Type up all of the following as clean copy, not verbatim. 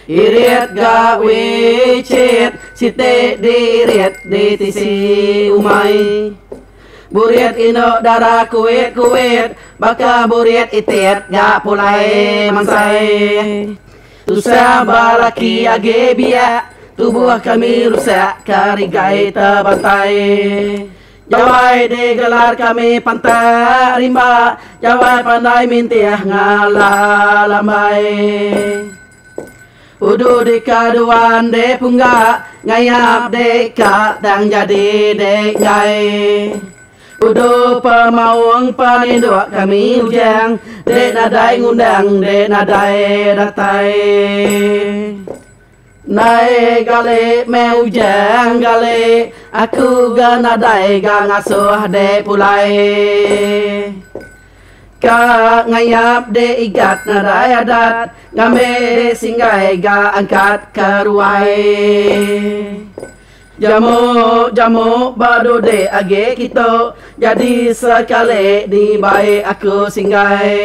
Irit ga wicit site dirit di tisi umay. Burit ino darah kuit baka burit itit ga pulai mansay. Tusa balaki age biak tubuh kami rusak karigay tabantay. Jawai digelar kami pantai rimba, jawai pandai mintiah ngalalamay. Udu di kaduan de punggak, ngayap deka dang jadi dek ngai. Udu pemawang paninduk kami ujang, dek nadai ngundang, dek nadai datai. Nai gale me ujang gale, aku ga nadai ga ngasuh de pulai. Ka ngayap de igat nadai adat, ngame de singgai ga angkat keruai. Jamu baru de age kita, jadi sekali di baik aku singgai.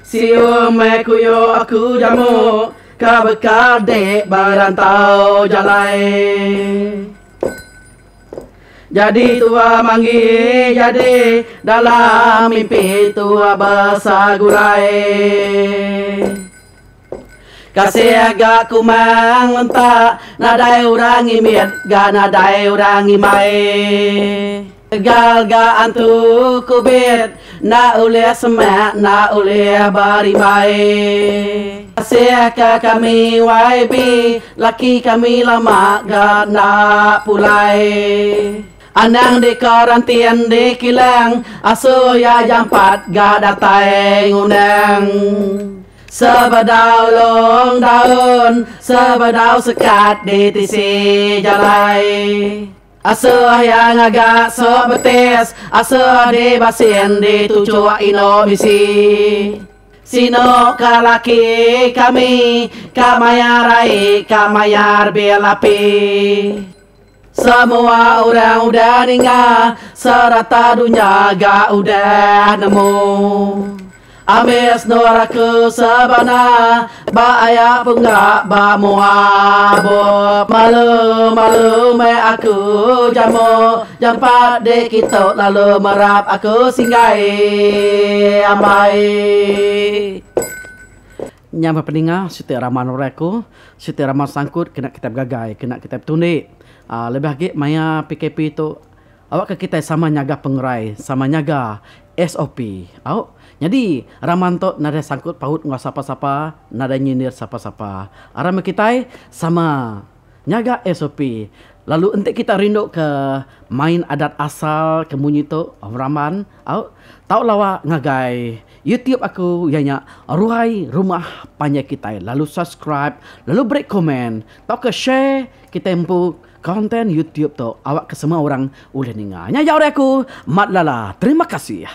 Siu me kuyo aku jamu, ka bekal de barantau jalai. Jadi tua manggi, jadi dalam mimpi tua basagulai. Kasih agak kumang lentak, nadai orang imit, ga nadai orang imai. Gal ga antu kubit, na uleh semak, na uleh barimai. Kasih ka kami waibi, laki kami lama ga nak pulai. Anang di karantian di kilang, asu ya jampat ga datai ngundang. Sebedau long daun, sebedau sekat di tisi jalai. Asuh yang agak sok betes, asuh di basin di tujuh ino misi. Sino kalaki kami, kamayarai kamayar belapi. Semua orang udah ninggal, serata dunia gak udah nemu. Amis noraku sabana, ba ayah punggak ba muabo. Malu me aku jamu, jampat de kita lalu merap aku singgai ambai. Nyampe peninga, siti raman oraku, siti raman sangkut, kena kitab gagai, kena kitab tunik. Lebih lagi maya PKP itu, awak ke kita sama nyaga pengerai, sama nyaga SOP. Awak, jadi raman tu nada sangkut paut ngah sapa-sapa, nada nyindir sapa-sapa. Aram kita sama nyaga SOP. Lalu entek kita rindu ke main adat asal kemunyi tu raman. Awak tahu lawa ngagai YouTube aku ianya Ruhai Rumah Panjang kita. Lalu subscribe, lalu break komen, tahu ke share kita empuk konten YouTube tu awak ke semua orang boleh dengar. Nya jauh aku, mat lala. Terima kasih.